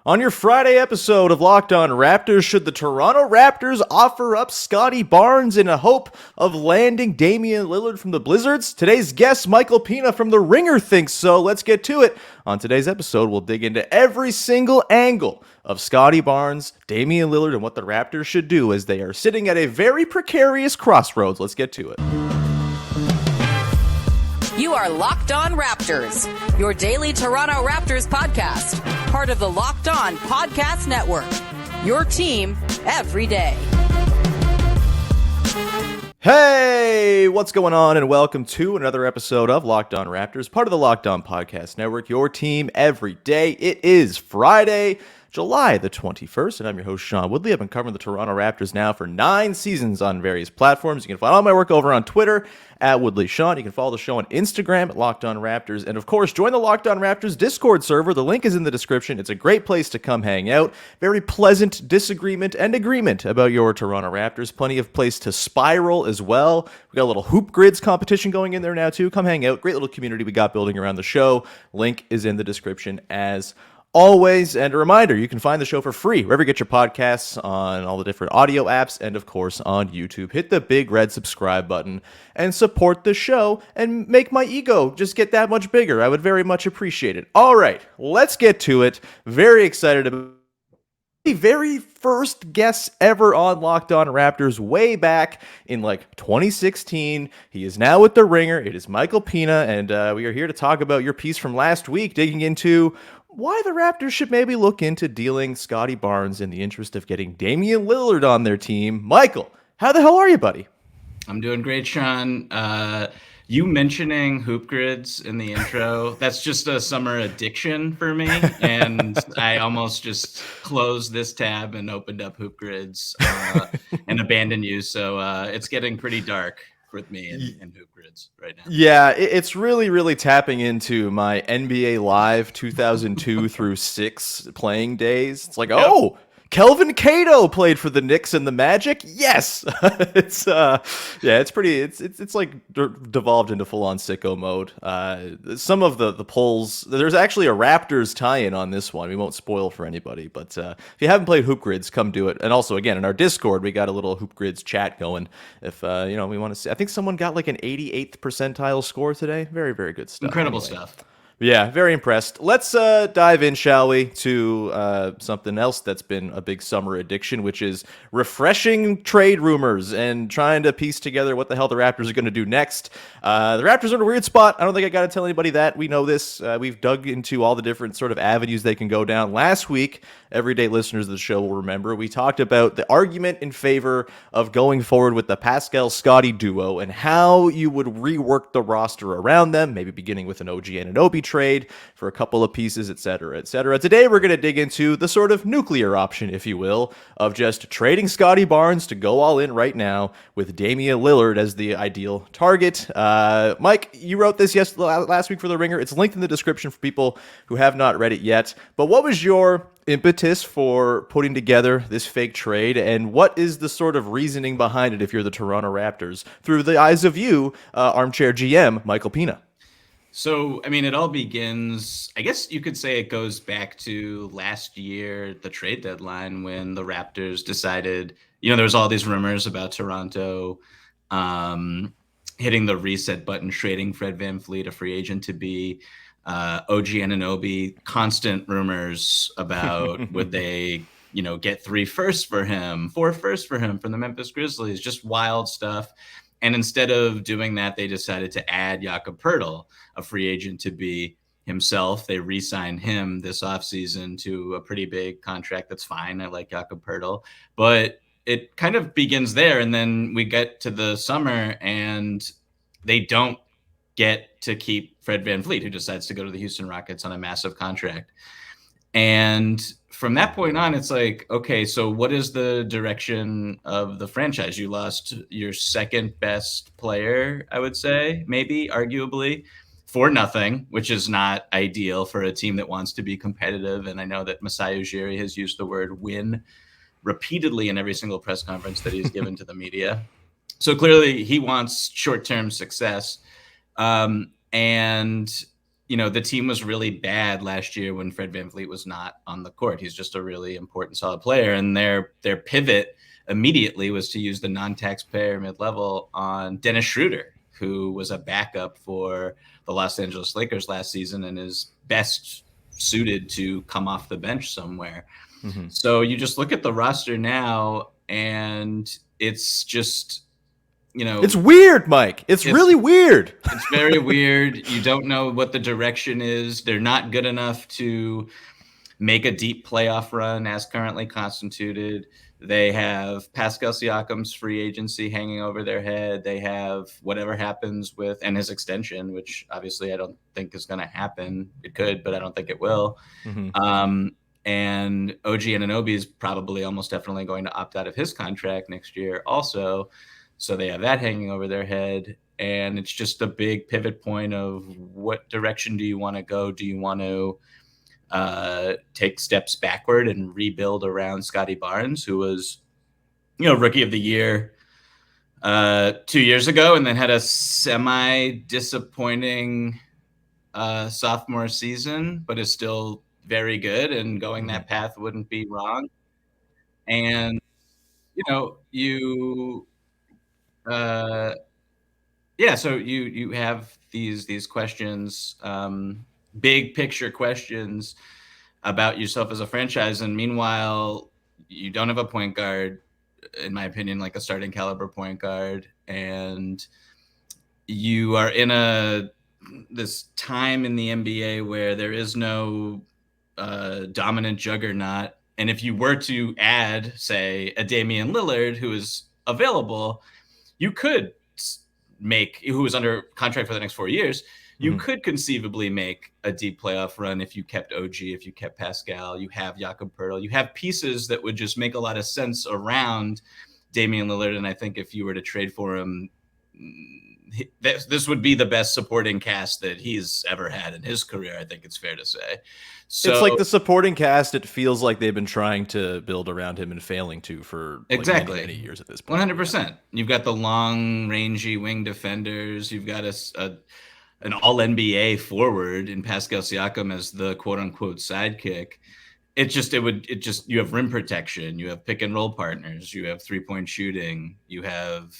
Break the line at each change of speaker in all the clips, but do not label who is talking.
On your Friday episode of Locked On Raptors, should the Toronto Raptors offer up Scottie Barnes in a hope of landing Damian Lillard from the Blizzards? Today's guest, Michael Pina from The Ringer, thinks so. Let's get to it. On today's episode, we'll dig into every single angle of Scottie Barnes, Damian Lillard, and what the Raptors should do as they are sitting at a very precarious crossroads. Let's get to it.
You are Locked On Raptors, your daily Toronto Raptors podcast, part of the Locked On Podcast Network, your team every day.
Hey, what's going on? And welcome to another episode of Locked On Raptors, part of the Locked On Podcast Network, your team every day. It is Friday, July the 21st, and I'm your host, Sean Woodley. I've been covering the Toronto Raptors now for 9 seasons on various platforms. You can find all my work over on Twitter at Woodley Sean. You can follow the show on Instagram at Locked On Raptors. And of course, join the Locked On Raptors Discord server. The link is in the description. It's a great place to come hang out. Very pleasant disagreement and agreement about your Toronto Raptors. Plenty of place to spiral as well. We got a little hoop grids competition going in there now too. Come hang out. Great little community we got building around the show. Link is in the description as always. And a reminder, you can find the show for free wherever you get your podcasts, on all the different audio apps, and of course on YouTube. Hit the big red subscribe button and support the show and make my ego just get that much bigger. I would very much appreciate it. All right, let's get to it. Very excited about the very first guest ever on Locked On Raptors way back in 2016. He is now with The Ringer. It is Michael Pina, and we are here to talk about your piece from last week, digging into why the Raptors should maybe look into dealing Scottie Barnes in the interest of getting Damian Lillard on their team. Michael, how the hell are you, buddy?
I'm doing great, Sean. You mentioning hoop grids in the intro, that's just a summer addiction for me. And I almost just closed this tab and opened up hoop grids and abandoned you. So it's getting pretty dark with me and hoop grids right now.
Yeah, it's really, really tapping into my NBA Live 2002 through 6 playing days. It's like,
Yep.
Oh, Kelvin Cato played for the Knicks and the Magic. Yes, it's pretty. It's like devolved into full on sicko mode. Some of the polls. There's actually a Raptors tie-in on this one. We won't spoil for anybody, but if you haven't played Hoop Grids, come do it. And also, again, in our Discord, we got a little Hoop Grids chat going. If we want to see, I think someone got like an 88th percentile score today. Very, very good stuff.
Incredible stuff.
Yeah, very impressed. Let's dive in, shall we, to something else that's been a big summer addiction, which is refreshing trade rumors and trying to piece together what the hell the Raptors are going to do next. The Raptors are in a weird spot. I don't think I got to tell anybody that. We know this. We've dug into all the different sort of avenues they can go down. Last week, everyday listeners of the show will remember, we talked about the argument in favor of going forward with the Pascal Scottie duo and how you would rework the roster around them, maybe beginning with an OG Anunoby trade for a couple of pieces, etc., etc. Today, we're going to dig into the sort of nuclear option, if you will, of just trading Scottie Barnes to go all in right now with Damian Lillard as the ideal target. Mike, you wrote this last week for The Ringer. It's linked in the description for people who have not read it yet. But what was your impetus for putting together this fake trade, and what is the sort of reasoning behind it if you're the Toronto Raptors through the eyes of you, armchair GM Michael Pina?
So, I mean, it all begins, I guess you could say it goes back to last year, the trade deadline, when the Raptors decided, there was all these rumors about Toronto hitting the reset button, trading Fred VanVleet, a free agent, to be OG Anunoby, constant rumors about would they, get 3 firsts for him, 4 firsts for him from the Memphis Grizzlies, just wild stuff. And instead of doing that, they decided to add Jakob Poeltl, a free agent, to be himself. They re-signed him this offseason to a pretty big contract. That's fine. I like Jakob Poeltl. But it kind of begins there. And then we get to the summer and they don't get to keep Fred VanVleet, who decides to go to the Houston Rockets on a massive contract. And from that point on, it's like, okay, so what is the direction of the franchise? You lost your second best player, I would say, maybe, arguably, for nothing, which is not ideal for a team that wants to be competitive. And I know that Masai Ujiri has used the word win repeatedly in every single press conference that he's given to the media. So clearly he wants short-term success. And the team was really bad last year when Fred VanVleet was not on the court. He's just a really important, solid player. And their pivot immediately was to use the non-taxpayer mid-level on Dennis Schroeder, who was a backup for the Los Angeles Lakers last season and is best suited to come off the bench somewhere. Mm-hmm. So you just look at the roster now, and it's just,
it's weird, Mike. It's really weird.
It's very weird. You don't know what the direction is. They're not good enough to make a deep playoff run as currently constituted. They have Pascal Siakam's free agency hanging over their head. They have whatever happens and his extension, which obviously I don't think is going to happen. It could, but I don't think it will. Mm-hmm. And OG Anunoby is probably almost definitely going to opt out of his contract next year also. So they have that hanging over their head. And it's just a big pivot point of what direction do you want to go? Do you want to take steps backward and rebuild around Scottie Barnes, who was, rookie of the year 2 years ago, and then had a semi-disappointing sophomore season, but is still very good, and going that path wouldn't be wrong. And, so you have these questions, big picture questions about yourself as a franchise. And meanwhile, you don't have a point guard, in my opinion, like a starting caliber point guard. And you are in this time in the NBA where there is no dominant juggernaut. And if you were to add, say, a Damian Lillard who is available, you could who is under contract for the next 4 years, you could conceivably make a deep playoff run if you kept OG, if you kept Pascal, you have Jakob Poeltl, you have pieces that would just make a lot of sense around Damian Lillard. And I think if you were to trade for him, this would be the best supporting cast that he's ever had in his career, I think it's fair to say. So,
it's like the supporting cast, it feels like they've been trying to build around him and failing to for
exactly
many years at this point.
100%. You've got the long, rangy wing defenders. You've got an all-NBA forward in Pascal Siakam as the quote-unquote sidekick. You have rim protection, you have pick and roll partners, you have 3-point shooting, you have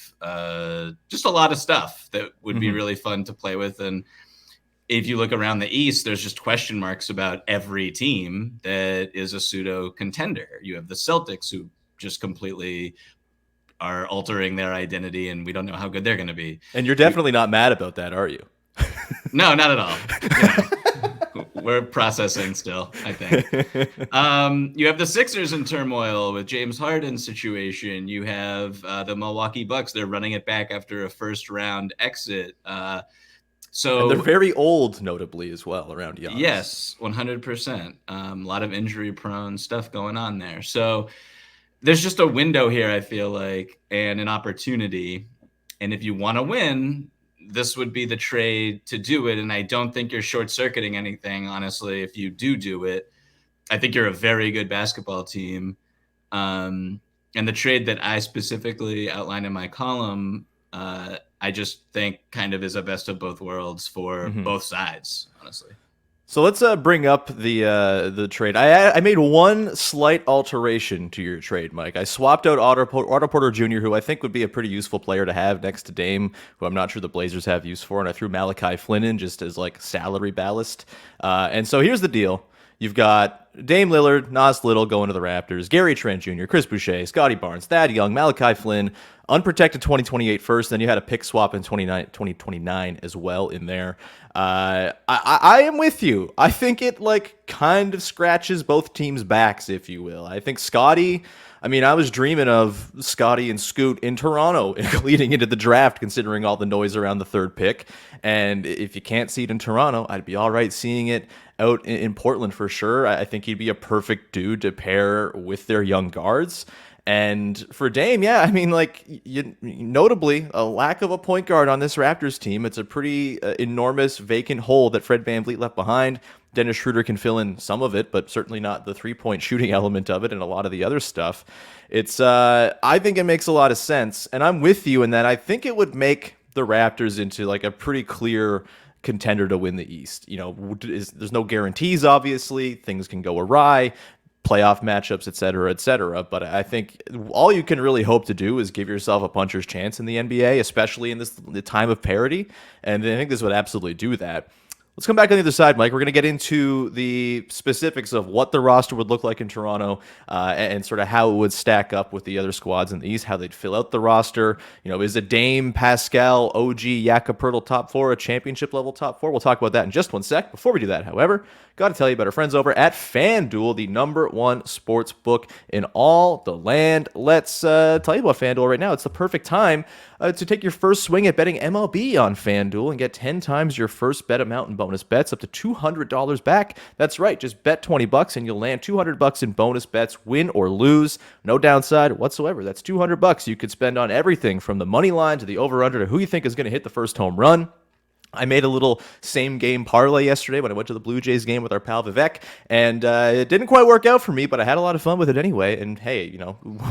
just a lot of stuff that would be really fun to play with. And if you look around the East, there's just question marks about every team that is a pseudo contender. You have the Celtics, who just completely are altering their identity, and we don't know how good they're going to be.
And you're definitely not mad about that, are you?
No, not at all. We're processing still, I think. You have the Sixers in turmoil with James Harden's situation. You have the Milwaukee Bucks. They're running it back after a first-round exit.
And they're very old, notably, as well, around Giannis.
Yes, 100%. A lot of injury-prone stuff going on there. So there's just a window here, I feel like, and an opportunity. And if you want to win, this would be the trade to do it. And I don't think you're short-circuiting anything, honestly, if you do it. I think you're a very good basketball team. And the trade that I specifically outlined in my column, I just think kind of is a best of both worlds for both sides, honestly.
So let's bring up the trade. I made one slight alteration to your trade, Mike. I swapped out Otto Porter Jr., who I think would be a pretty useful player to have next to Dame, who I'm not sure the Blazers have use for, and I threw Malachi Flynn in just as like salary ballast. And so here's the deal. You've got Dame Lillard, Nas Little going to the Raptors, Gary Trent Jr., Chris Boucher, Scottie Barnes, Thad Young, Malachi Flynn, unprotected 2028 first. Then you had a pick swap in 2029 as well in there. I am with you. I think it kind of scratches both teams' backs, if you will. I think Scottie, I was dreaming of Scottie and Scoot in Toronto leading into the draft, considering all the noise around the third pick. And if you can't see it in Toronto, I'd be all right seeing it out in Portland for sure. I think he'd be a perfect dude to pair with their young guards. And for Dame, notably, a lack of a point guard on this Raptors team. It's a pretty enormous vacant hole that Fred VanVleet left behind. Dennis Schroeder can fill in some of it, but certainly not the three-point shooting element of it and a lot of the other stuff. It's I think it makes a lot of sense, and I'm with you in that I think it would make the Raptors into a pretty clear contender to win the East. There's no guarantees, obviously. Things can go awry, playoff matchups, et cetera, et cetera. But I think all you can really hope to do is give yourself a puncher's chance in the NBA, especially in the time of parity. And I think this would absolutely do that. Let's come back on the other side, Mike. We're going to get into the specifics of what the roster would look like in Toronto and sort of how it would stack up with the other squads in the East, how they'd fill out the roster. Is a Dame, Pascal, OG, Jakob Poeltl top four, a championship level top four? We'll talk about that in just one sec. Before we do that, however, got to tell you about our friends over at FanDuel, the #1 sports book in all the land. Let's tell you about FanDuel right now. It's the perfect time to take your first swing at betting MLB on FanDuel and get 10 times your first bet amount in bonus bets, up to $200 back. That's right, just bet $20 and you'll land $200 in bonus bets, win or lose. No downside whatsoever. That's $200 you could spend on everything from the money line to the over-under to who you think is going to hit the first home run. I made a little same-game parlay yesterday when I went to the Blue Jays game with our pal Vivek, and it didn't quite work out for me, but I had a lot of fun with it anyway. And hey,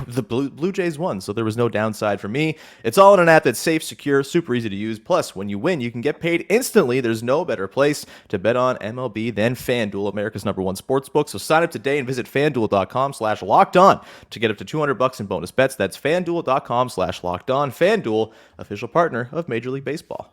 the Blue Jays won, so there was no downside for me. It's all in an app that's safe, secure, super easy to use. Plus, when you win, you can get paid instantly. There's no better place to bet on MLB than FanDuel, America's #1 sportsbook. So sign up today and visit FanDuel.com/lockedon to get up to $200 in bonus bets. That's FanDuel.com/lockedon. FanDuel, official partner of Major League Baseball.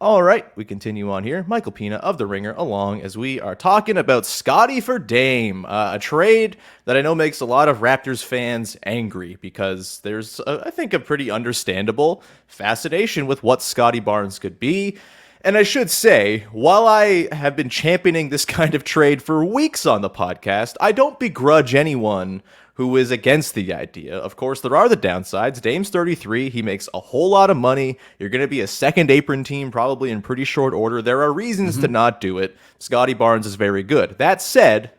All right, we continue on here. Michael Pina of The Ringer along as we are talking about Scottie for Dame, a trade that I know makes a lot of Raptors fans angry because there's, I think, a pretty understandable fascination with what Scottie Barnes could be. And I should say, while I have been championing this kind of trade for weeks on the podcast, I don't begrudge anyone who is against the idea. Of course, there are the downsides. Dame's 33. He makes a whole lot of money. You're going to be a second apron team probably in pretty short order. There are reasons to not do it. Scottie Barnes is very good. That said,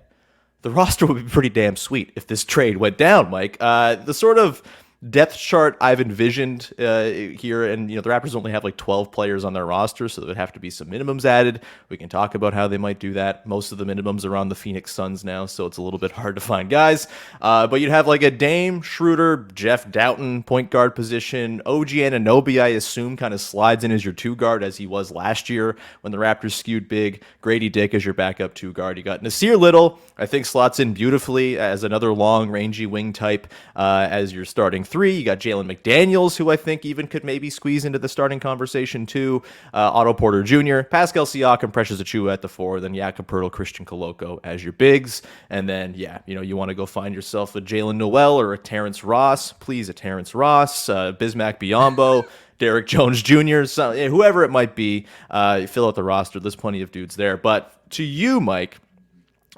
the roster would be pretty damn sweet if this trade went down, Mike. The sort of depth chart I've envisioned here, and the Raptors only have like 12 players on their roster, so there would have to be some minimums added. We can talk about how they might do that. Most of the minimums are on the Phoenix Suns now, so it's a little bit hard to find guys. But you'd have like a Dame, Schroeder, Jeff Doughton, point guard position. OG Anunoby, I assume, kind of slides in as your two guard as he was last year when the Raptors skewed big. Grady Dick as your backup two guard. You got Nasir Little, I think slots in beautifully as another long, rangy wing type as your starting three. You got Jalen McDaniels, who I think even could maybe squeeze into the starting conversation too. Otto Porter Jr., Pascal Siakam, Precious Achiuwa at the four, then Jakob Poeltl, Christian Koloko as your bigs. And then, you want to go find yourself a Jalen Noel or a Terrence Ross. Please, a Terrence Ross, Bismack Biyombo, Derek Jones Jr., whoever it might be. Fill out the roster. There's plenty of dudes there. But to you, Mike,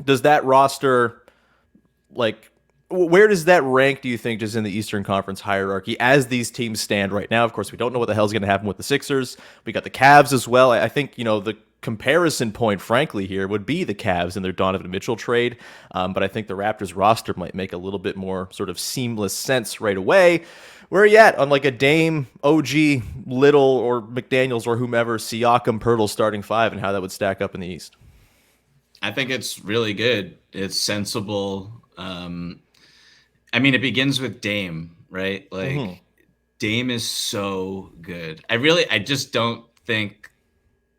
does that roster, where does that rank, do you think, just in the Eastern Conference hierarchy as these teams stand right now? Of course, we don't know what the hell's going to happen with the Sixers. We got the Cavs as well. I think, the comparison point, frankly, here would be the Cavs and their Donovan Mitchell trade. But I think the Raptors roster might make a little bit more sort of seamless sense right away. Where are you at on like a Dame, OG, Little, or McDaniels, or whomever, Siakam, Poeltl starting five, and how that would stack up in the East?
I think it's really good. It's sensible. It begins with Dame, right? Dame is so good. I just don't think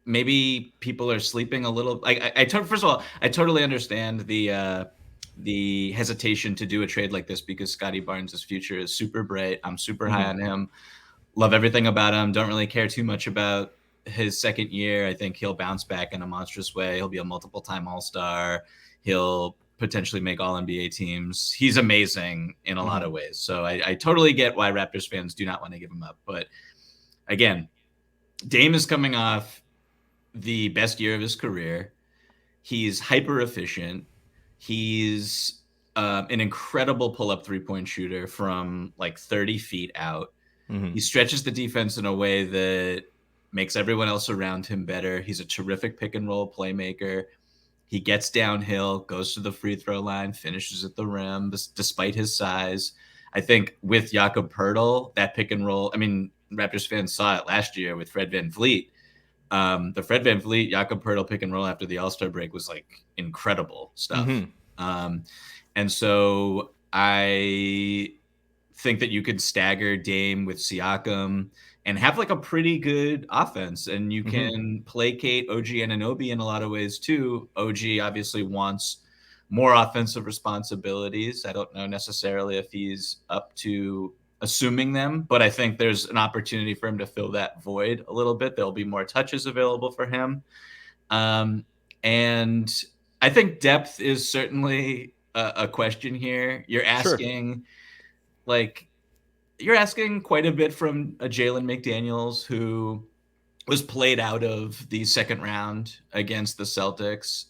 maybe people are sleeping a little. First of all, I totally understand the hesitation to do a trade like this because Scottie Barnes' future is super bright. I'm super high on him. Love everything about him. Don't really care too much about his second year. I think he'll bounce back in a monstrous way. He'll be a multiple-time All-Star. He'll potentially make All-NBA teams. He's amazing in a lot of ways. So I totally get why Raptors fans do not want to give him up. But again, Dame is coming off the best year of his career. He's hyper efficient. He's an incredible pull-up three-point shooter from like 30 feet out. He stretches the defense in a way that makes everyone else around him better. He's a terrific pick-and-roll playmaker. He gets downhill, goes to the free throw line, finishes at the rim, despite his size. I think with Jakob Poeltl, that pick and roll, Raptors fans saw it last year with Fred VanVleet. The Fred VanVleet, Jakob Poeltl pick and roll after the All-Star break was like incredible stuff. And so I think that you could stagger Dame with Siakam and have like a pretty good offense. And you can placate OG Anunoby in a lot of ways too. OG obviously wants more offensive responsibilities. I don't know necessarily if he's up to assuming them, but I think there's an opportunity for him to fill that void a little bit. There'll be more touches available for him. And I think depth is certainly a question here. You're asking quite a bit from a Jalen McDaniels who was played out of the second round against the Celtics.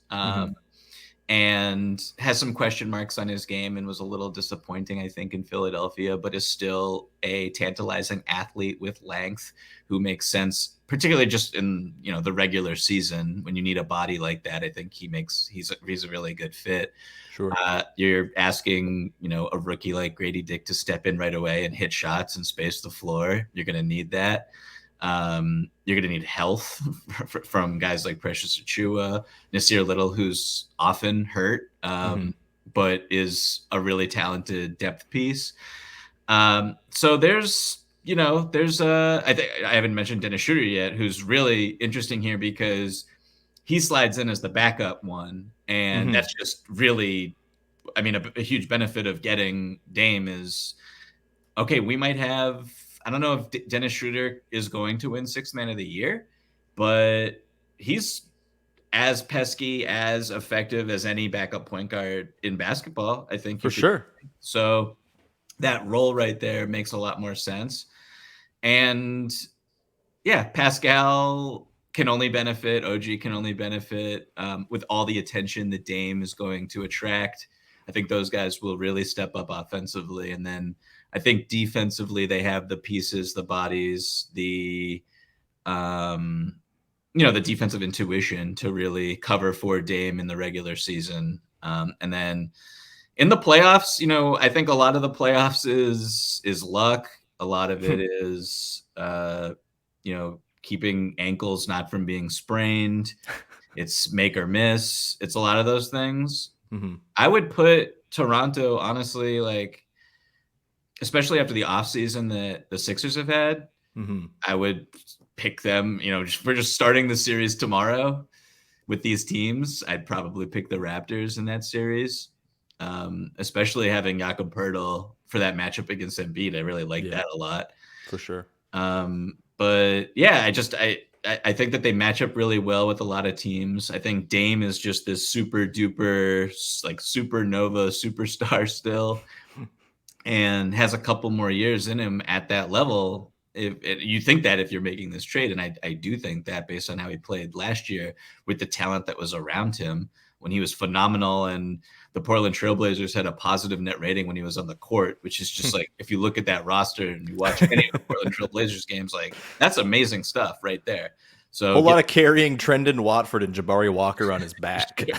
And has some question marks on his game and was a little disappointing, I think, in Philadelphia, but is still a tantalizing athlete with length who makes sense, particularly just in, the regular season when you need a body like that. I think he's a really good fit.
Sure.
You're asking, a rookie like Grady Dick to step in right away and hit shots and space the floor. You're going to need that. You're going to need health from guys like Precious Achiuwa, Nasir Little, who's often hurt, but is a really talented depth piece. So there's I think I haven't mentioned Dennis Schroeder yet, who's really interesting here because he slides in as the backup one. And that's just really, a huge benefit of getting Dame is, okay, we might have, I don't know if Dennis Schroeder is going to win Sixth Man of the Year, but he's as pesky, as effective as any backup point guard in basketball, I think.
For sure.
So that role right there makes a lot more sense. And yeah, Pascal can only benefit, OG can only benefit with all the attention that Dame is going to attract. I think those guys will really step up offensively. And then I think defensively, they have the pieces, the bodies, the defensive intuition to really cover for Dame in the regular season. And then in the playoffs, I think a lot of the playoffs is luck. A lot of it is, keeping ankles not from being sprained. It's make or miss. It's a lot of those things. I would put Toronto, honestly, especially after the offseason that the Sixers have had, I would pick them, for just starting the series tomorrow with these teams. I'd probably pick the Raptors in that series, especially having Jakob Poeltl for that matchup against Embiid. I really like that a lot.
For sure.
But yeah, I think that they match up really well with a lot of teams. I think Dame is just this super duper, supernova superstar still, and has a couple more years in him at that level. If you think that if you're making this trade, and I do think that based on how he played last year with the talent that was around him when he was phenomenal, and the Portland Trailblazers had a positive net rating when he was on the court, which is just if you look at that roster and you watch any of the Portland Trailblazers games, that's amazing stuff right there. So
a lot of carrying Trendon Watford and Jabari Walker on his back.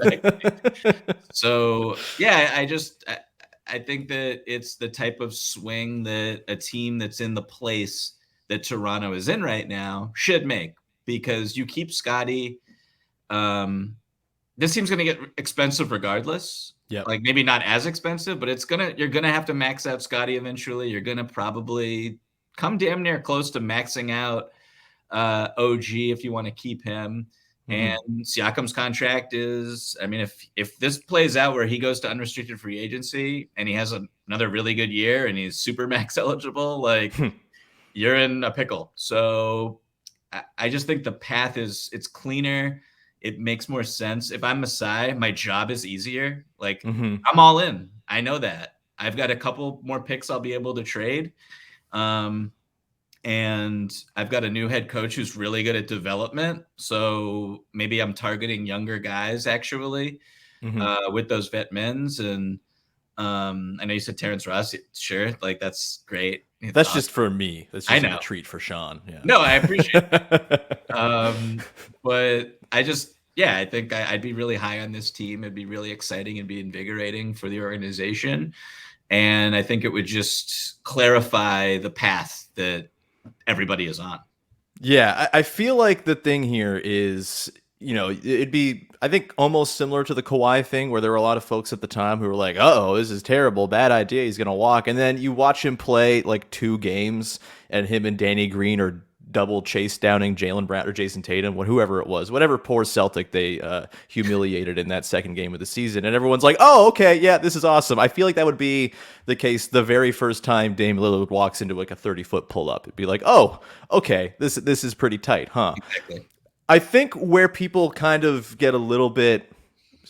Exactly. So yeah, I think that it's the type of swing that a team that's in the place that Toronto is in right now should make, because you keep Scottie. This team's going to get expensive regardless.
Yeah.
Maybe not as expensive, but you're going to have to max out Scottie eventually. You're going to probably come damn near close to maxing out OG if you want to keep him. And Siakam's contract is, if this plays out where he goes to unrestricted free agency and he has another really good year and he's super max eligible, you're in a pickle. So I just think the path it's cleaner. It makes more sense. If I'm Masai, my job is easier. I'm all in. I know that. I've got a couple more picks I'll be able to trade. And I've got a new head coach who's really good at development. So maybe I'm targeting younger guys actually with those vet men's. And I know you said Terrence Ross. Sure. That's great.
That's awesome. Just for me. That's just
a
treat for Sean. Yeah.
No, I appreciate it. But I think I'd be really high on this team. It'd be really exciting and be invigorating for the organization. And I think it would just clarify the path that everybody is on.
Yeah, I feel like the thing here is it'd be, I think, almost similar to the Kawhi thing where there were a lot of folks at the time who were like, oh, this is terrible, bad idea, he's going to walk. And then you watch him play like 2 games and him and Danny Green are double chase downing Jaylen Brown or Jason Tatum, whoever it was, whatever poor Celtic they humiliated in that second game of the season. And everyone's like, oh, okay, yeah, this is awesome. I feel like that would be the case the very first time Dame Lillard walks into like a 30-foot pull up. It'd be like, oh, okay, this is pretty tight, huh?
Exactly.
I think where people kind of get a little bit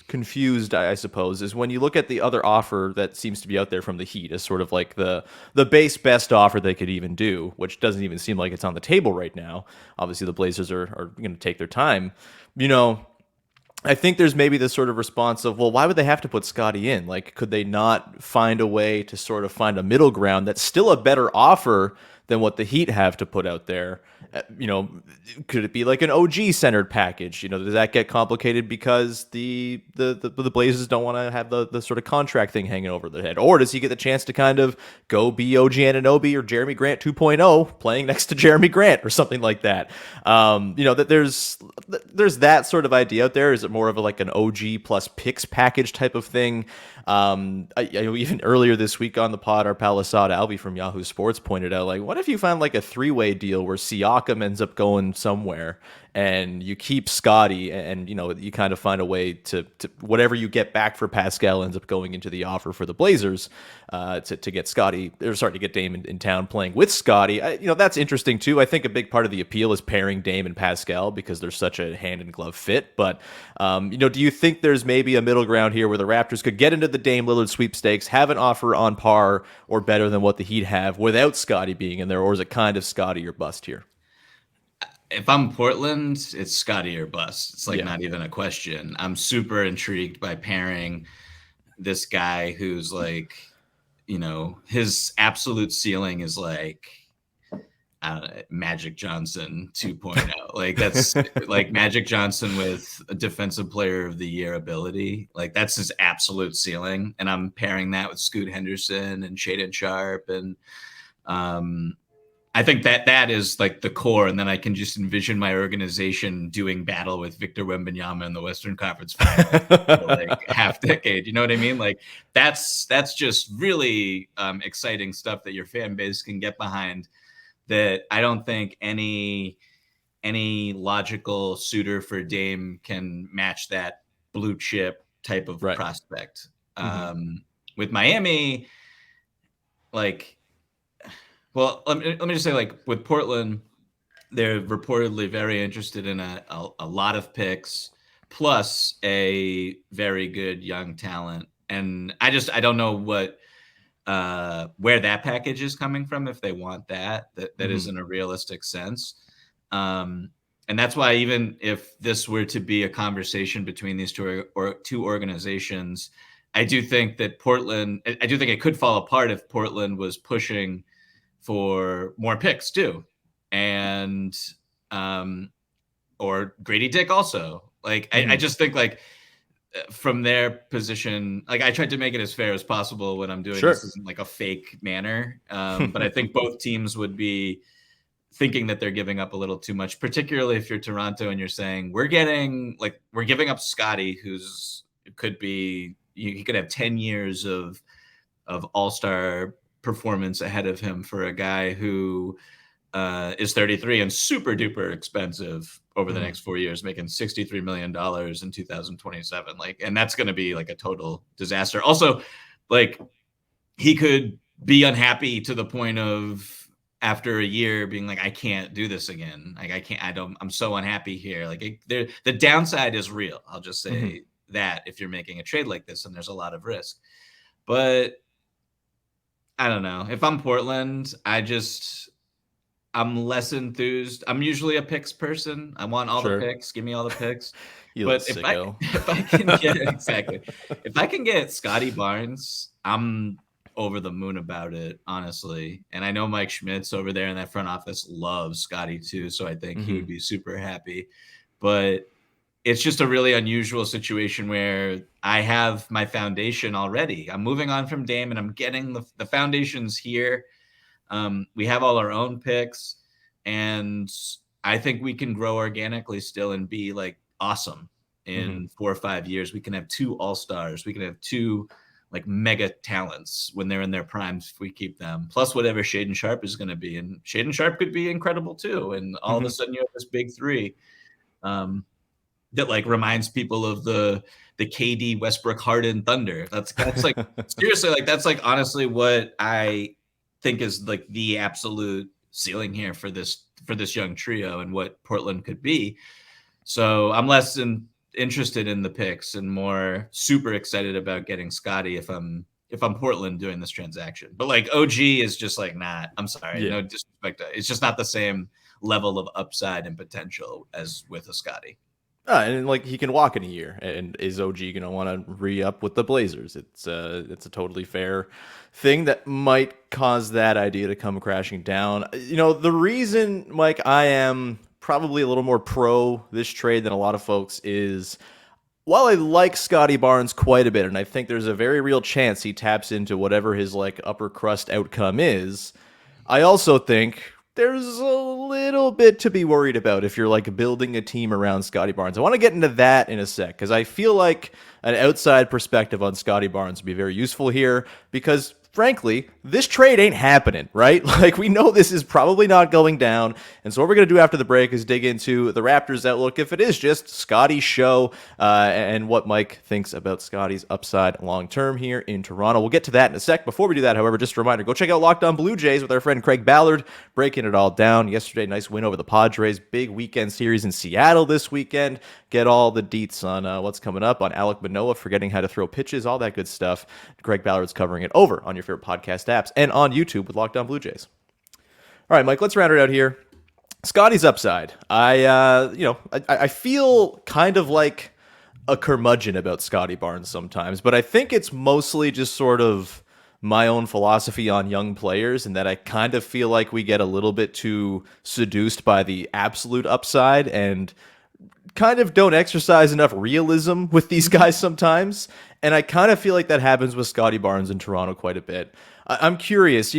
confused, I suppose, is when you look at the other offer that seems to be out there from the Heat as sort of like the base best offer they could even do, which doesn't even seem like it's on the table right now. Obviously, the Blazers are going to take their time. I think there's maybe this sort of response of, well, why would they have to put Scottie in? Like, could they not find a way to sort of find a middle ground that's still a better offer than what the Heat have to put out there? Could it be like an OG centered package? Does that get complicated because the Blazers don't want to have the sort of contract thing hanging over their head? Or does he get the chance to kind of go be OG Anunoby or Jeremy Grant 2.0 playing next to Jeremy Grant or something like that? That there's that sort of idea out there. Is it more of like an OG plus picks package type of thing? Even earlier this week on the pod, our pal Assad Albi from Yahoo Sports pointed out, like, what if you found like a 3-way deal where Siakam ends up going somewhere and you keep Scottie and, you kind of find a way to whatever you get back for Pascal ends up going into the offer for the Blazers to get Scottie, or sorry, to get Dame in town playing with Scottie. That's interesting too. I think a big part of the appeal is pairing Dame and Pascal because they're such a hand in glove fit. But, do you think there's maybe a middle ground here where the Raptors could get into the Dame Lillard sweepstakes, have an offer on par or better than what the Heat have without Scottie being in there, or is it kind of Scottie or bust here?
If I'm Portland, it's Scottie or bust. It's like not even a question. I'm super intrigued by pairing this guy who's like, his absolute ceiling is like, I don't know, Magic Johnson 2.0. Like that's like Magic Johnson with a defensive player of the year ability. Like that's his absolute ceiling. And I'm pairing that with Scoot Henderson and Shaedon Sharpe. And I think that is like the core. And then I can just envision my organization doing battle with Victor Wembanyama in the Western Conference Final for like half decade. You know what I mean? Like that's just really exciting stuff that your fan base can get behind, that I don't think any logical suitor for Dame can match that blue chip type of prospect. With Miami, like, well, let me just say, like, with Portland, they're reportedly very interested in a lot of picks plus a very good young talent. And I don't know what where that package is coming from, if they want that isn't a realistic sense. And that's why even if this were to be a conversation between these two organizations, I do think it could fall apart if Portland was pushing for more picks too. And or Grady Dick also. Like, I just think, like, from their position, like, I tried to make it as fair as possible when I'm doing this in like a fake manner. But I think both teams would be thinking that they're giving up a little too much, particularly if you're Toronto and you're saying we're giving up Scottie, he could have 10 years of all-star performance ahead of him for a guy who is 33 and super duper expensive over the next 4 years, making $63 million in 2027. Like, and that's going to be like a total disaster. Also, like, he could be unhappy to the point of after a year being like, I can't do this again. Like, I'm so unhappy here. Like, the downside is real. I'll just say that if you're making a trade like this, and there's a lot of risk, but I don't know. If I'm Portland, I'm less enthused. I'm usually a picks person. I want all the picks. Give me all the picks. But if I can get exactly, if I can get Scottie Barnes, I'm over the moon about it, honestly. And I know Mike Schmitz over there in that front office loves Scottie too, so I think he would be super happy. But it's just a really unusual situation where I have my foundation already. I'm moving on from Dame and I'm getting the foundations here. We have all our own picks, and I think we can grow organically still and be like awesome
Mm-hmm.
in 4 or 5 years. We can have 2 all-stars. We can have 2 like mega talents when they're in their primes if we keep them. Plus whatever Shaedon Sharpe is going to be. And Shaedon Sharpe could be incredible too. And all of a sudden you have this big 3 that like reminds people of the KD Westbrook Harden Thunder. That's like seriously, like that's like honestly what I think is like the absolute ceiling here for this young trio and what Portland could be. So I'm less interested in the picks and more super excited about getting Scottie if I'm Portland doing this transaction. But like OG is just like not. I'm sorry,
Yeah.
no disrespect. It's just not the same level of upside and potential as with a Scottie.
And like he can walk in a year, and is OG going to want to re-up with the Blazers? It's a totally fair thing that might cause that idea to come crashing down. The reason, Mike, I am probably a little more pro this trade than a lot of folks is, while I like Scottie Barnes quite a bit, and I think there's a very real chance he taps into whatever his like upper crust outcome is, I also think there's a little bit to be worried about if you're like building a team around Scottie Barnes. I want to get into that in a sec because I feel like an outside perspective on Scottie Barnes would be very useful here because frankly, this trade ain't happening, right? Like, we know this is probably not going down. And so what we're going to do after the break is dig into the Raptors' outlook, if it is just Scottie's show, and what Mike thinks about Scottie's upside long-term here in Toronto. We'll get to that in a sec. Before we do that, however, just a reminder, go check out Locked On Blue Jays with our friend Craig Ballard, breaking it all down. Yesterday, nice win over the Padres. Big weekend series in Seattle this weekend. Get all the deets on what's coming up on Alek Manoah, forgetting how to throw pitches, all that good stuff. Craig Ballard's covering it over on your favorite podcast apps and on YouTube with Locked On Blue Jays. All right, Mike, let's round it out here. Scottie's upside. I feel kind of like a curmudgeon about Scottie Barnes sometimes, but I think it's mostly just sort of my own philosophy on young players, and that I kind of feel like we get a little bit too seduced by the absolute upside and kind of don't exercise enough realism with these guys sometimes. And I kind of feel like that happens with Scottie Barnes in Toronto quite a bit. I'm curious,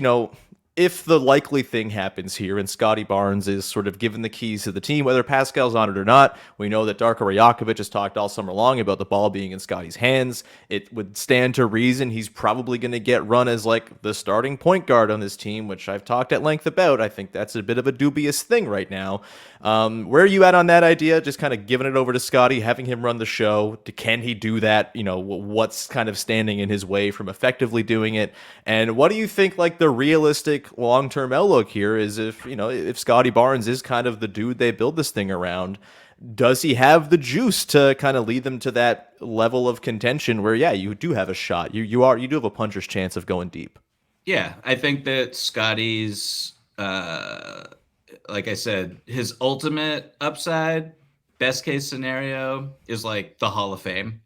if the likely thing happens here and Scottie Barnes is sort of given the keys to the team, whether Pascal's on it or not. We know that Darko Rajakovic has talked all summer long about the ball being in Scottie's hands. It would stand to reason he's probably going to get run as like the starting point guard on this team, which I've talked at length about. I think that's a bit of a dubious thing right now. Where are you at on that idea? Just kind of giving it over to Scottie, having him run the show. Can he do that? What's kind of standing in his way from effectively doing it? And what do you think like the realistic long-term outlook here is if Scottie Barnes is kind of the dude they build this thing around, does he have the juice to kind of lead them to that level of contention where, yeah, you do have a shot. You do have a puncher's chance of going deep.
Yeah, I think that Scottie's, like I said, his ultimate upside, best case scenario is like the Hall of Fame.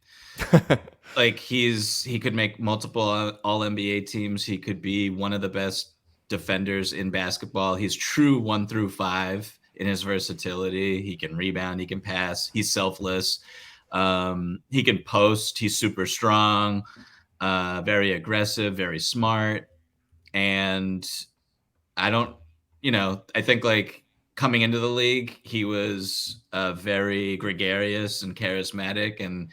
Like he could make multiple all NBA teams. He could be one of the best defenders in basketball. He's true 1 through 5 in his versatility. He can rebound, he can pass, he's selfless. He can post, he's super strong, very aggressive, very smart. And I think like coming into the league, he was very gregarious and charismatic, and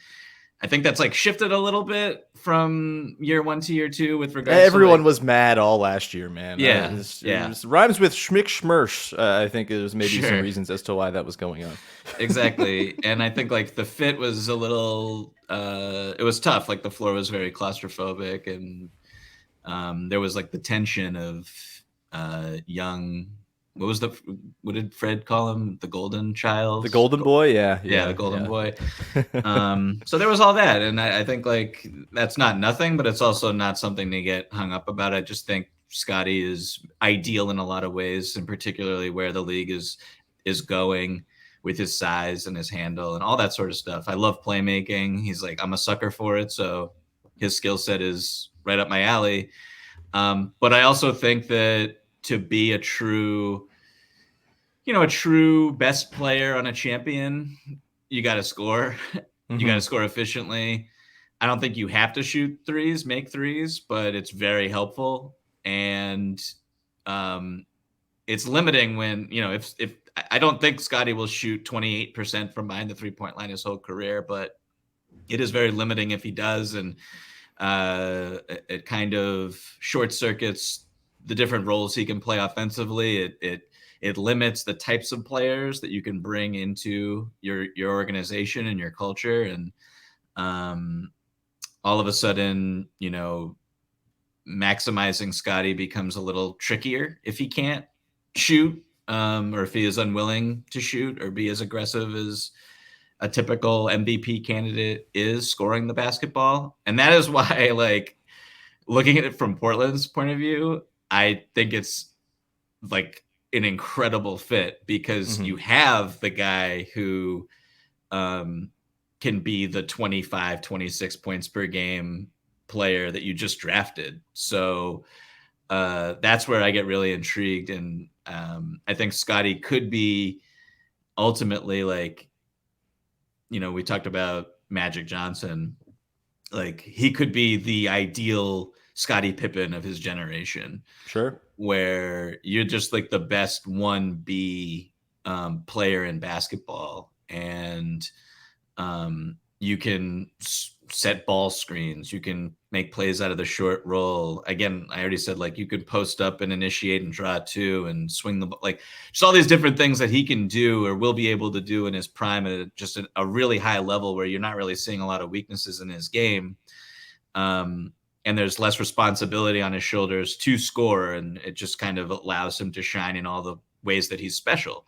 I think that's like shifted a little bit from year 1 to year 2 with regards
Everyone
to
was mad all last year, man.
Yeah.
It rhymes with schmick schmersh. I think there's maybe some reasons as to why that was going on.
Exactly. And I think like the fit was a little, it was tough. Like the floor was very claustrophobic, and there was like the tension of young. What did Fred call him? The golden child?
The golden boy? Yeah.
The golden boy. So there was all that. And I think like that's not nothing, but it's also not something to get hung up about. I just think Scottie is ideal in a lot of ways, and particularly where the league is going with his size and his handle and all that sort of stuff. I love playmaking. He's like, I'm a sucker for it. So his skill set is right up my alley. But I also think that to be a true best player on a champion, you got to score. You got to score efficiently. I don't think you have to shoot threes, make threes, but it's very helpful. And it's limiting when, if I don't think Scottie will shoot 28% from behind the 3-point line his whole career, but it is very limiting if he does. And it kind of short circuits the different roles he can play offensively. It limits the types of players that you can bring into your organization and your culture. And all of a sudden, maximizing Scottie becomes a little trickier if he can't shoot, or if he is unwilling to shoot or be as aggressive as a typical MVP candidate is scoring the basketball. And that is why, like, looking at it from Portland's point of view, I think it's like an incredible fit, because you have the guy who can be the 25, 26 points per game player that you just drafted. So that's where I get really intrigued. And I think Scottie could be ultimately, like, we talked about Magic Johnson, like he could be the ideal Scottie Pippen of his generation.
Sure.
Where you're just like the best 1B player in basketball. And you can set ball screens. You can make plays out of the short roll. Again, I already said, like, you could post up and initiate and draw two and swing the ball. Like, just all these different things that he can do or will be able to do in his prime at just a really high level where you're not really seeing a lot of weaknesses in his game. And there's less responsibility on his shoulders to score. And it just kind of allows him to shine in all the ways that he's special,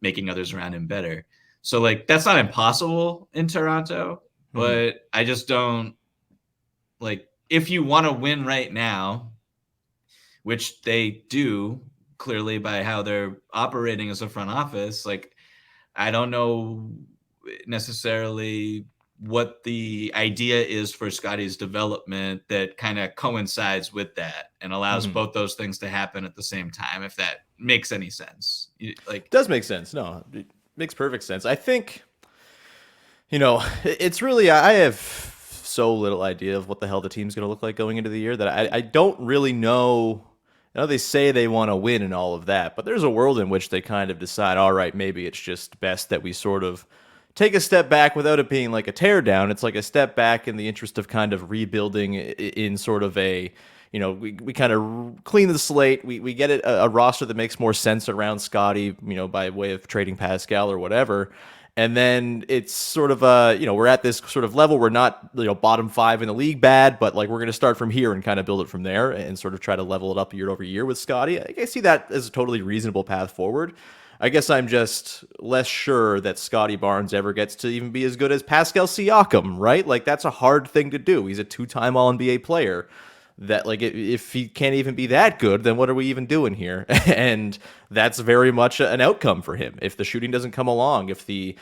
making others around him better. So, like, that's not impossible in Toronto, but I just don't, like, if you want to win right now, which they do clearly by how they're operating as a front office, like, I don't know necessarily what the idea is for Scottie's development that kind of coincides with that and allows both those things to happen at the same time, if that makes any sense. Like,
it does make sense. No, it makes perfect sense. I think, it's really, I have so little idea of what the hell the team's going to look like going into the year that I don't really know. I know they say they want to win and all of that, but there's a world in which they kind of decide, all right, maybe it's just best that we sort of take a step back without it being like a tear down. It's like a step back in the interest of kind of rebuilding in sort of a, we kind of clean the slate. We get it a roster that makes more sense around Scottie, by way of trading Pascal or whatever. And then it's sort of we're at this sort of level. We're not, bottom 5 in the league bad, but like we're going to start from here and kind of build it from there and sort of try to level it up year over year with Scottie. I see that as a totally reasonable path forward. I guess I'm just less sure that Scottie Barnes ever gets to even be as good as Pascal Siakam, right? Like, that's a hard thing to do. He's a 2-time All-NBA player. That, like, if he can't even be that good, then what are we even doing here? And that's very much an outcome for him. If the shooting doesn't come along, if the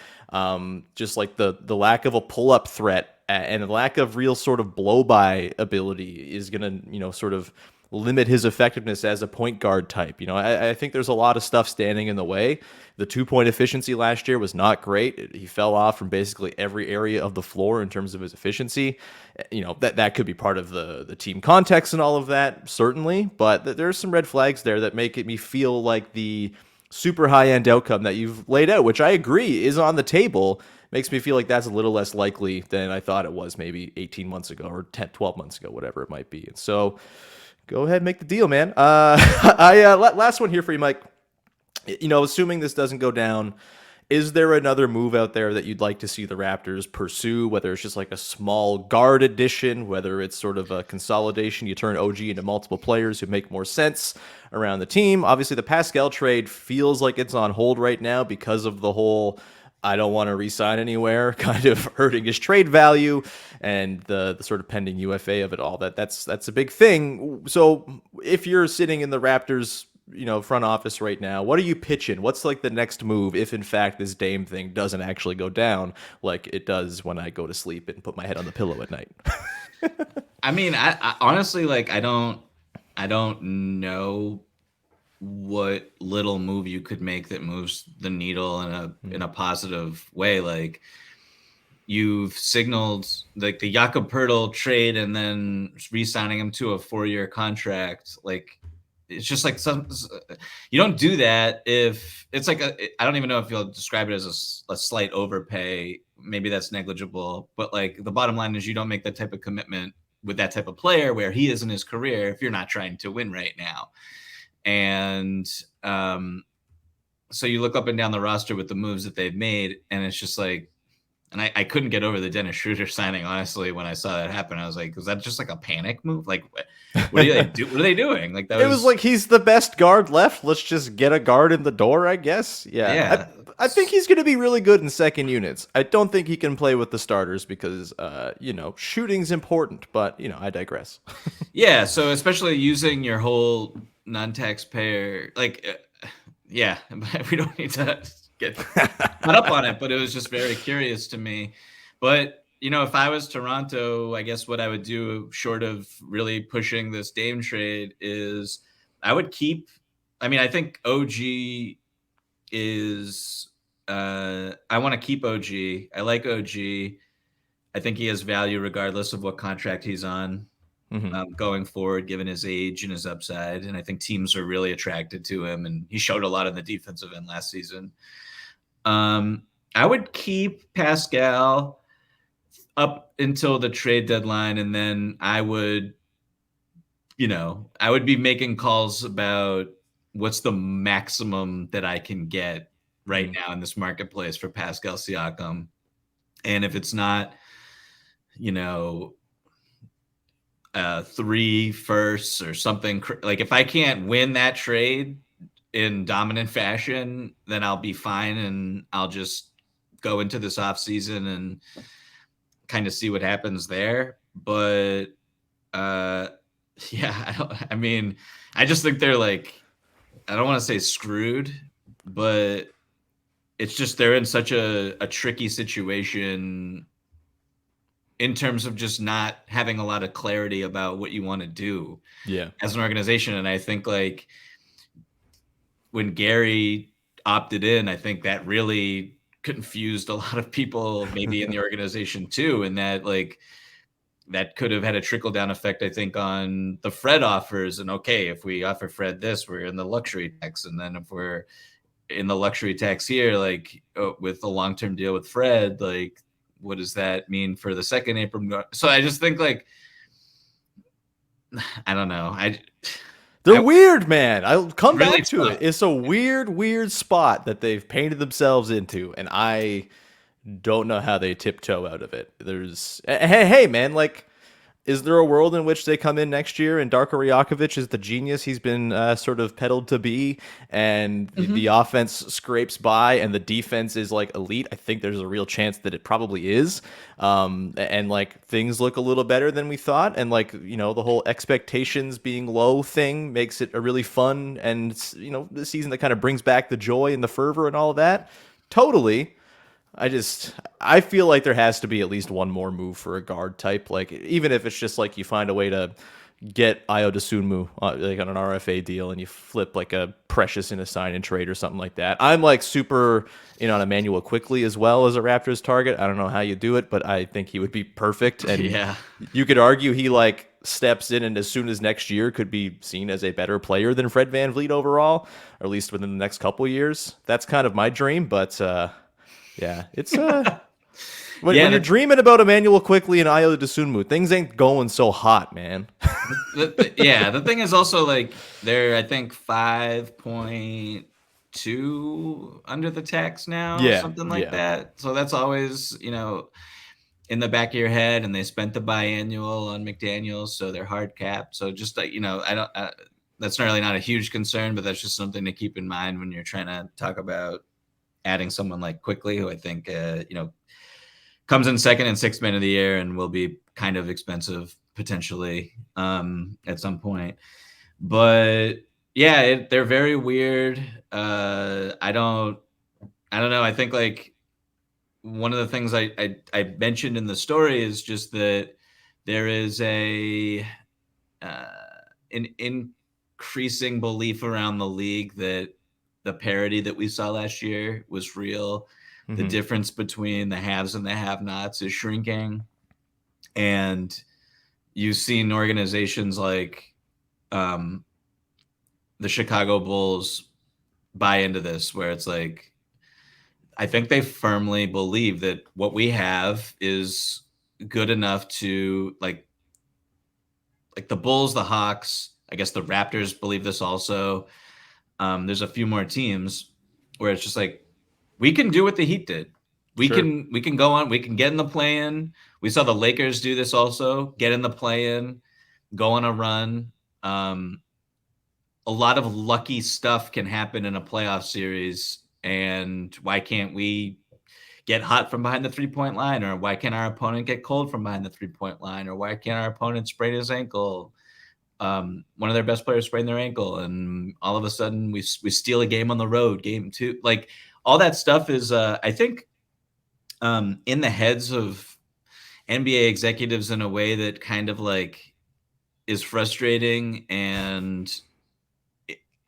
just like the lack of a pull-up threat and the lack of real sort of blow-by ability is going to, sort of limit his effectiveness as a point guard type. I think there's a lot of stuff standing in the way. The 2-point efficiency last year was not great. He fell off from basically every area of the floor in terms of his efficiency. That could be part of the team context and all of that, certainly. But there's some red flags there that make me feel like the super high-end outcome that you've laid out, which I agree is on the table, makes me feel like that's a little less likely than I thought it was maybe 18 months ago or 12 months ago, whatever it might be. And so go ahead and make the deal, man. Last one here for you, Mike. Assuming this doesn't go down, is there another move out there that you'd like to see the Raptors pursue, whether it's just like a small guard addition, whether it's sort of a consolidation, you turn OG into multiple players who make more sense around the team? Obviously, the Pascal trade feels like it's on hold right now because of the whole I don't want to re-sign anywhere, kind of hurting his trade value and the sort of pending UFA of it all. That's a big thing. So if you're sitting in the Raptors, front office right now, what are you pitching? What's like the next move if in fact this Dame thing doesn't actually go down like it does when I go to sleep and put my head on the pillow at night?
I mean, I honestly, like, I don't know what little move you could make that moves the needle in a positive way. Like, you've signaled like the Jakob Poeltl trade and then re-signing him to a 4-year contract. Like, it's just like you don't do that if it's like I don't even know if you'll describe it as a slight overpay. Maybe that's negligible, but like the bottom line is you don't make that type of commitment with that type of player where he is in his career if you're not trying to win right now. And so you look up and down the roster with the moves that they've made, and it's just like, and I couldn't get over the Dennis Schroeder signing, honestly, when I saw that happen. I was like, was that just like a panic move? Like, what are they doing? Like
it was like, he's the best guard left. Let's just get a guard in the door, I guess. Yeah. I think he's going to be really good in second units. I don't think he can play with the starters because, shooting's important, but, I digress.
Yeah, so especially using your whole non-taxpayer, yeah, we don't need to get caught up on it, but it was just very curious to me. But, if I was Toronto, I guess what I would do, short of really pushing this Dame trade, is I would keep, I think OG is, I want to keep OG. I like OG. I think he has value regardless of what contract he's on. Going forward, given his age and his upside. And I think teams are really attracted to him, and he showed a lot on the defensive end last season. I would keep Pascal up until the trade deadline, and then I would be making calls about what's the maximum that I can get right now in this marketplace for Pascal Siakam. And if it's not, 3 firsts or something, like if I can't win that trade in dominant fashion, then I'll be fine, and I'll just go into this off season and kind of see what happens there. But I just think they're like, I don't want to say screwed, but it's just they're in such a tricky situation in terms of just not having a lot of clarity about what you want to do as an organization. And I think like when Gary opted in, I think that really confused a lot of people maybe in the organization too. And that that could have had a trickle down effect, I think, on the Fred offers. And okay, if we offer Fred this, we're in the luxury tax. And then if we're in the luxury tax here, with a long-term deal with Fred, what does that mean for the second April? So I just think I don't know.
They're weird, man. I'll come back to it. It's a weird spot that they've painted themselves into, and I don't know how they tiptoe out of it. Hey, man, is there a world in which they come in next year and Darko Rajakovic is the genius he's been sort of peddled to be, and the offense scrapes by and the defense is elite? I think there's a real chance that it probably is. And things look a little better than we thought. And the whole expectations being low thing makes it a really fun and, the season that kind of brings back the joy and the fervor and all of that. Totally. I feel like there has to be at least one more move for a guard type. Even if it's just you find a way to get Ayo Dosunmu on an RFA deal and you flip a Precious in a sign and trade or something like that. I'm super in on Emmanuel Quickley as well as a Raptors target. I don't know how you do it, but I think he would be perfect. And you could argue he steps in and as soon as next year could be seen as a better player than Fred VanVleet overall, or at least within the next couple of years. That's kind of my dream, but yeah, it's when you're dreaming about Emmanuel Quickley and Ayo Dosunmu, things ain't going so hot, man.
The thing is also they're I think 5.2 under the tax now, something like that. So that's always in the back of your head, and they spent the biannual on McDaniels, so they're hard capped. So just I don't. That's really not a huge concern, but that's just something to keep in mind when you're trying to talk about adding someone like Quickley, who I think, comes in second and sixth man of the year and will be kind of expensive potentially at some point. But yeah, they're very weird. I don't know. I think one of the things I mentioned in the story is just that there is an increasing belief around the league that the parity that we saw last year was real. The difference between the haves and the have-nots is shrinking. And you've seen organizations the Chicago Bulls buy into this, where it's like, I think they firmly believe that what we have is good enough to like the Bulls, the Hawks, I guess the Raptors believe this also. There's a few more teams where it's just like, we can do what the Heat did. We can go on. We can get in the play-in. We saw the Lakers do this also. Get in the play-in, go on a run. A lot of lucky stuff can happen in a playoff series, and why can't we get hot from behind the three-point line, or why can't our opponent get cold from behind the three-point line, or why can't our opponent sprain his ankle? One of their best players sprained their ankle, and all of a sudden we steal a game on the road, game 2. Like, all that stuff is, I think, in the heads of NBA executives in a way that kind of like is frustrating. And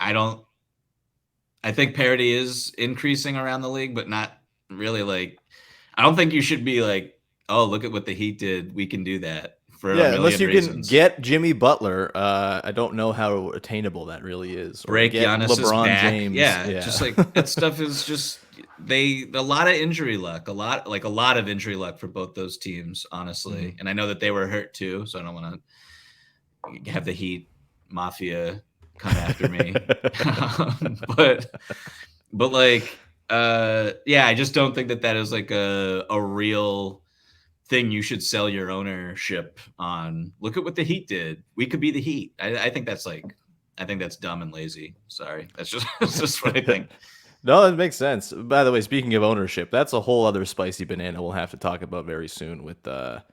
I think parity is increasing around the league, but not really. Like, I don't think you should be like, oh, look at what the Heat did, we can do that.
Unless you can get Jimmy Butler, I don't know how attainable that really is.
Break Giannis's back. James. Yeah, just like that stuff is just a lot of injury luck, a lot of injury luck for both those teams, honestly. Mm-hmm. And I know that they were hurt too, so I don't want to have the Heat Mafia come after me. but like, I just don't think that is like a real thing you should sell your ownership on. Look at what the Heat did. We could be the Heat. I think that's dumb and lazy. Sorry. That's just what I think.
No, that makes sense. By the way, speaking of ownership, that's a whole other spicy banana we'll have to talk about very soon with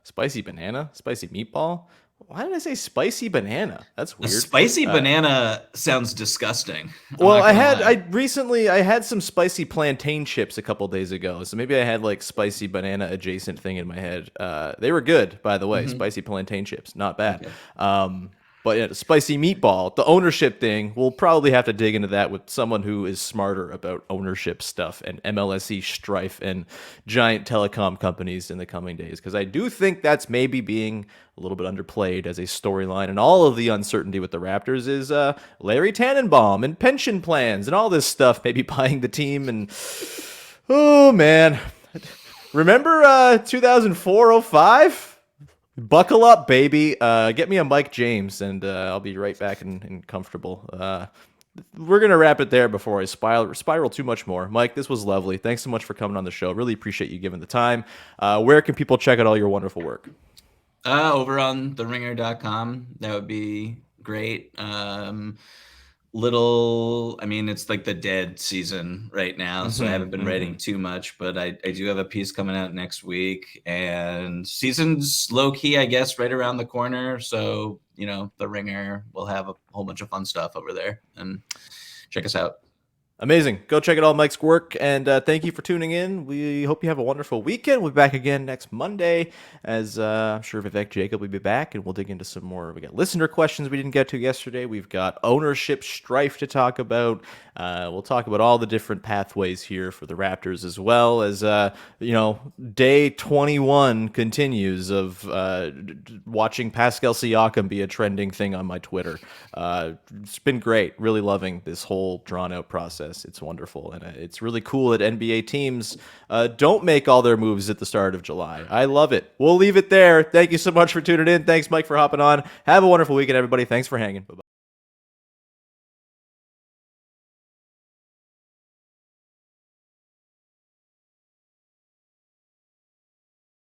spicy banana, spicy meatball. Why did I say spicy banana? That's weird.
A spicy banana sounds disgusting.
Well, I had some spicy plantain chips a couple days ago, so maybe I had like spicy banana adjacent thing in my head. They were good, by the way. Mm-hmm. Spicy plantain chips, not bad. Okay. But yeah, spicy meatball, the ownership thing, we'll probably have to dig into that with someone who is smarter about ownership stuff and MLSE strife and giant telecom companies in the coming days. Because I do think that's maybe being a little bit underplayed as a storyline. And all of the uncertainty with the Raptors is Larry Tannenbaum and pension plans and all this stuff, maybe buying the team. And oh, man. Remember 2004-05? Buckle up, baby. Get me a Mike James, and I'll be right back and comfortable. We're going to wrap it there before I spiral too much more. Mike, this was lovely. Thanks so much for coming on the show. Really appreciate you giving the time. Where can people check out all your wonderful work?
Over on theringer.com. That would be great. It's like the dead season right now, so I haven't been writing too much, but I do have a piece coming out next week, and season's low key, I guess, right around the corner. So, the Ringer will have a whole bunch of fun stuff over there, and check us out.
Amazing. Go check out all Mike's work, and thank you for tuning in. We hope you have a wonderful weekend. We'll be back again next Monday, as I'm sure Vivek Jacob will be back, and we'll dig into some more. We got listener questions we didn't get to yesterday. We've got ownership strife to talk about. We'll talk about all the different pathways here for the Raptors, as well as, day 21 continues of watching Pascal Siakam be a trending thing on my Twitter. It's been great. Really loving this whole drawn-out process. It's wonderful, and it's really cool that NBA teams don't make all their moves at the start of July. I love it. We'll leave it there. Thank you so much for tuning in. Thanks, Mike, for hopping on. Have a wonderful weekend, everybody. Thanks for hanging. Bye-bye.